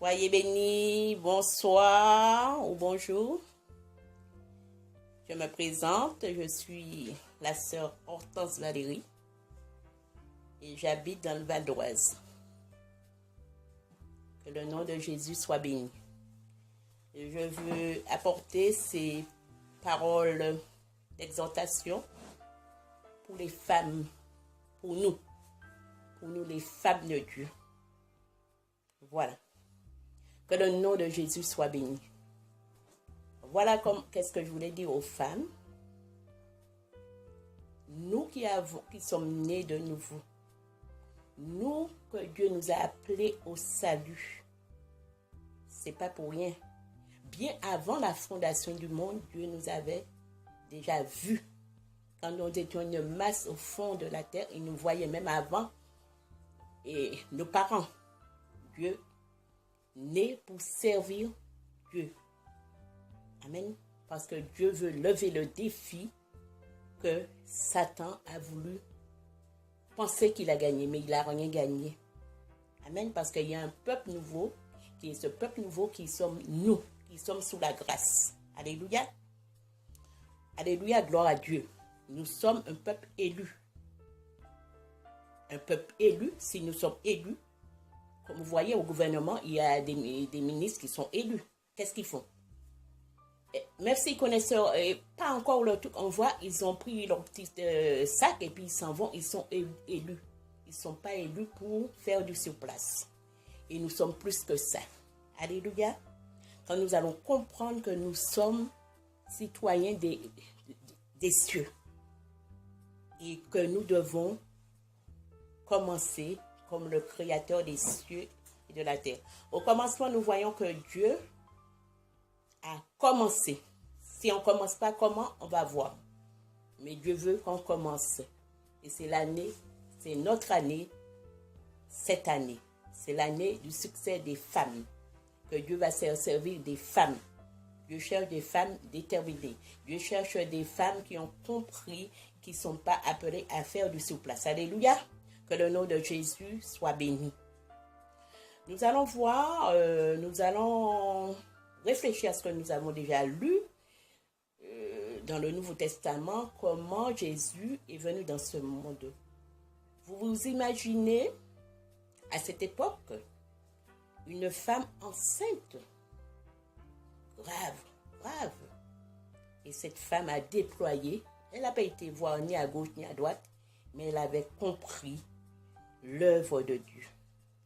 Soyez bénis, bonsoir ou bonjour. Je me présente, je suis la sœur Hortense Valérie et j'habite dans le Val d'Oise. Que le nom de Jésus soit béni. Et je veux apporter ces paroles d'exhortation pour les femmes, pour nous les femmes de Dieu. Voilà. Que le nom de Jésus soit béni. Voilà qu'est-ce que je voulais dire aux femmes. Nous qui sommes nés de nouveau, nous que Dieu nous a appelés au salut, c'est pas pour rien. Bien avant la fondation du monde, Dieu nous avait déjà vus. Quand nous étions une masse au fond de la terre, il nous voyait même avant. Et nos parents, Dieu, nés pour servir Dieu. Amen. Parce que Dieu veut lever le défi que Satan a voulu penser qu'il a gagné, mais il n'a rien gagné. Amen. Parce qu'il y a un peuple nouveau, qui est ce peuple nouveau qui sommes nous, qui sommes sous la grâce. Alléluia. Alléluia, gloire à Dieu. Nous sommes un peuple élu. Un peuple élu, si nous sommes élus, comme vous voyez au gouvernement, il y a des ministres qui sont élus. Qu'est-ce qu'ils font? Même s'ils connaissent pas encore le truc, on voit, ils ont pris leur petit sac et puis ils s'en vont, ils sont élus. Ils ne sont pas élus pour faire du surplace. Et nous sommes plus que ça. Alléluia. Quand nous allons comprendre que nous sommes citoyens des cieux et que nous devons commencer comme le créateur des cieux et de la terre. Au commencement, nous voyons que Dieu a commencé. Si on ne commence pas, comment on va voir? Mais Dieu veut qu'on commence. Et c'est notre année, cette année. C'est l'année du succès des femmes. Que Dieu va servir des femmes. Dieu cherche des femmes déterminées. Dieu cherche des femmes qui ont compris, qui ne sont pas appelées à faire du surplace. Alléluia. Que le nom de Jésus soit béni. Nous allons voir, nous allons réfléchir à ce que nous avons déjà lu dans le Nouveau Testament, comment Jésus est venu dans ce monde. Vous vous imaginez, à cette époque, une femme enceinte, grave. Et cette femme a déployé, elle n'a pas été voir ni à gauche ni à droite, mais elle avait compris l'œuvre de Dieu.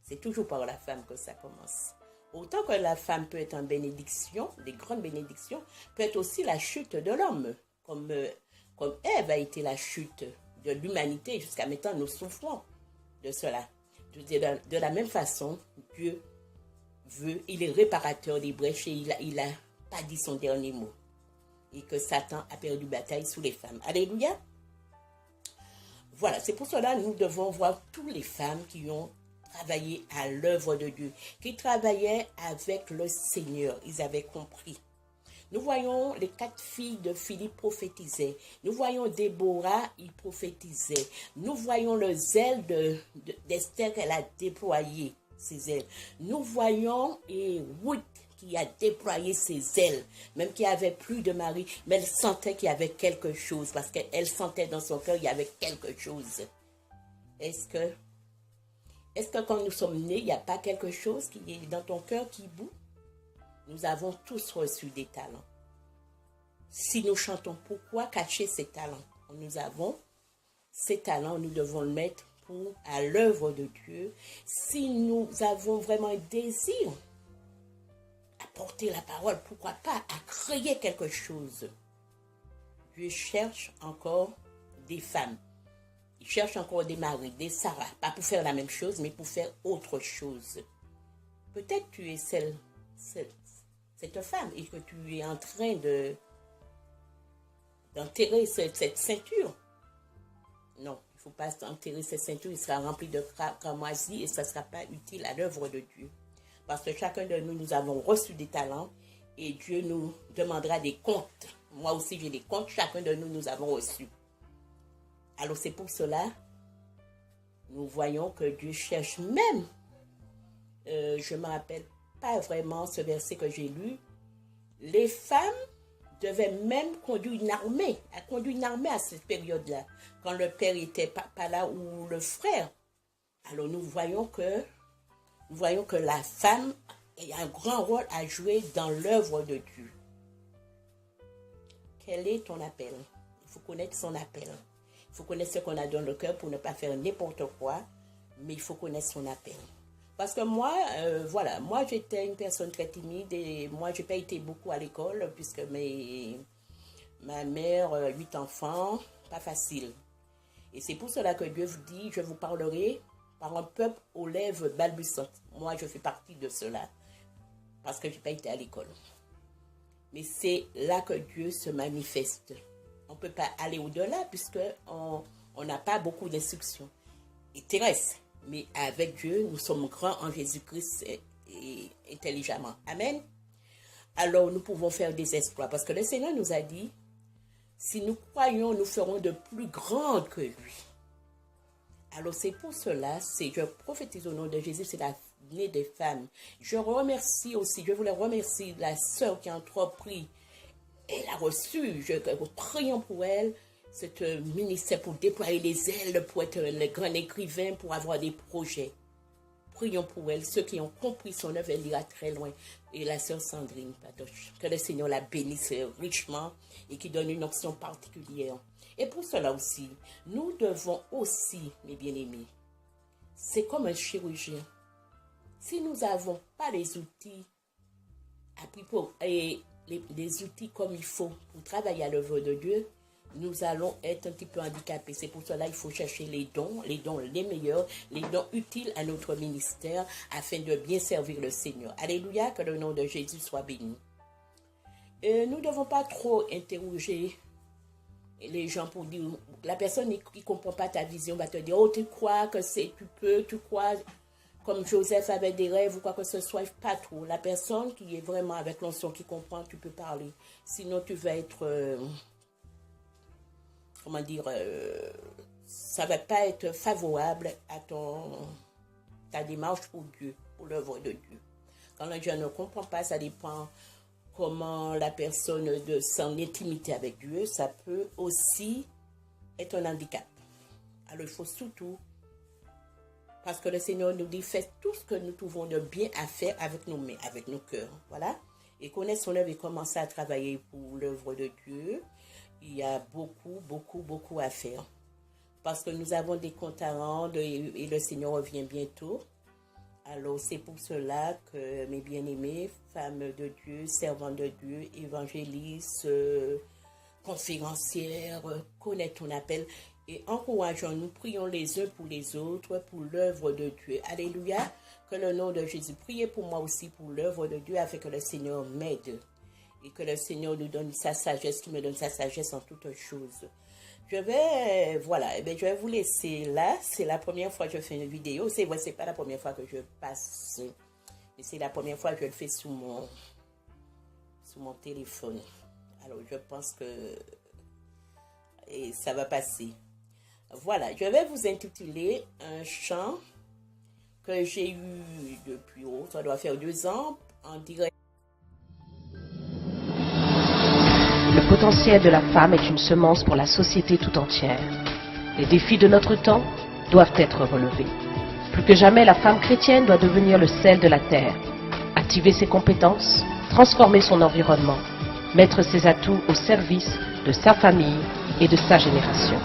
C'est toujours par la femme que ça commence. Autant que la femme peut être en bénédiction, des grandes bénédictions, peut être aussi la chute de l'homme, comme Ève a été la chute de l'humanité. Jusqu'à maintenant, nous souffrons de cela. De la même façon, Dieu veut, il est réparateur des brèches et il n'a pas dit son dernier mot. Et que Satan a perdu bataille sous les femmes. Alléluia. Voilà, c'est pour cela que nous devons voir toutes les femmes qui ont travaillé à l'œuvre de Dieu, qui travaillaient avec le Seigneur. Ils avaient compris. Nous voyons les 4 filles de Philippe prophétiser. Nous voyons Déborah, il prophétisait. Nous voyons le zèle d'Esther qu'elle a déployé, ses ailes. Nous voyons Ruth qui a déployé ses ailes, même qui avait plus de mari, mais elle sentait qu'il y avait quelque chose, parce qu'elle sentait dans son cœur qu'il y avait quelque chose. Est-ce que quand nous sommes nés, il n'y a pas quelque chose qui est dans ton cœur qui bout? Nous avons tous reçu des talents. Si nous chantons, pourquoi cacher ces talents? Nous avons ces talents, nous devons le mettre à l'œuvre de Dieu. Si nous avons vraiment un désir à porter la parole, pourquoi pas à créer quelque chose? Dieu cherche encore des femmes. Il cherche encore des maris, des Sarah, pas pour faire la même chose, mais pour faire autre chose. Peut-être tu es cette femme et que tu es en train d'enterrer cette ceinture. Non, il ne faut pas enterrer cette ceinture, il sera rempli de cramoisie et ça ne sera pas utile à l'œuvre de Dieu. Parce que chacun de nous, nous avons reçu des talents et Dieu nous demandera des comptes. Moi aussi, j'ai des comptes, chacun de nous, nous avons reçu. Alors c'est pour cela, nous voyons que Dieu cherche même, je me rappelle pas vraiment ce verset que j'ai lu. Les femmes devaient même conduire une armée, à cette période-là, quand le père n'était pas là ou le frère. Alors nous voyons que la femme a un grand rôle à jouer dans l'œuvre de Dieu. Quel est ton appel? Il faut connaître son appel. Il faut connaître ce qu'on a dans le cœur pour ne pas faire n'importe quoi, mais il faut connaître son appel. Parce que moi, moi j'étais une personne très timide et moi j'ai pas été beaucoup à l'école puisque ma mère, 8 enfants, pas facile. Et c'est pour cela que Dieu vous dit, je vous parlerai par un peuple aux lèvres balbutiantes. Moi je fais partie de cela parce que j'ai pas été à l'école. Mais c'est là que Dieu se manifeste. On ne peut pas aller au-delà puisque on n'a pas beaucoup d'instructions. Il terrestre. Mais avec Dieu, nous sommes grands en Jésus-Christ et intelligemment. Amen. Alors nous pouvons faire des exploits. Parce que le Seigneur nous a dit, si nous croyons, nous ferons de plus grandes que lui. Alors c'est pour cela, je prophétise au nom de Jésus, c'est l'avenir des femmes. Je voulais remercier la sœur qui a entrepris. Elle a reçu, prions pour elle, c'est un ministère pour déployer les ailes, pour être le grand écrivain, pour avoir des projets. Prions pour elle. Ceux qui ont compris son œuvre, elle ira très loin. Et la sœur Sandrine Padoche, que le Seigneur la bénisse richement et qui donne une option particulière. Et pour cela aussi, nous devons aussi, mes bien-aimés, c'est comme un chirurgien. Si nous n'avons pas les outils les outils comme il faut pour travailler à l'œuvre de Dieu, nous allons être un petit peu handicapés. C'est pour cela qu'il faut chercher les dons les meilleurs, les dons utiles à notre ministère afin de bien servir le Seigneur. Alléluia, que le nom de Jésus soit béni. Nous ne devons pas trop interroger les gens pour dire, la personne qui ne comprend pas ta vision va te dire, oh tu crois que tu crois comme Joseph avait des rêves ou quoi que ce soit, pas trop. La personne qui est vraiment avec l'onction, qui comprend, tu peux parler. Sinon tu vas être... ça ne va pas être favorable à ta démarche pour Dieu, pour l'œuvre de Dieu. Quand le Dieu ne comprend pas, ça dépend comment la personne de son intimité avec Dieu, ça peut aussi être un handicap. Alors il faut surtout, parce que le Seigneur nous dit, faites tout ce que nous trouvons de bien à faire avec nos mains, avec nos cœurs, voilà. Et connaître son œuvre et commencer à travailler pour l'œuvre de Dieu. Il y a beaucoup à faire. Parce que nous avons des comptes à rendre et le Seigneur revient bientôt. Alors c'est pour cela que mes bien-aimés, femmes de Dieu, servantes de Dieu, évangélistes, conférencières, connaissent ton appel et encourageons-nous, prions les uns pour les autres, pour l'œuvre de Dieu. Alléluia, que le nom de Jésus, priez pour moi aussi pour l'œuvre de Dieu afin que le Seigneur m'aide. Et que le Seigneur nous donne sa sagesse, qui me donne sa sagesse en toutes choses. Je vais vous laisser là. C'est la première fois que je fais une vidéo. C'est vrai, c'est pas la première fois que je passe. Mais c'est la première fois que je le fais sous mon téléphone. Alors, je pense que ça va passer. Voilà, je vais vous intituler un chant que j'ai eu depuis, ça doit faire 2 ans, en direct. Le potentiel de la femme est une semence pour la société tout entière. Les défis de notre temps doivent être relevés. Plus que jamais, la femme chrétienne doit devenir le sel de la terre, activer ses compétences, transformer son environnement, mettre ses atouts au service de sa famille et de sa génération.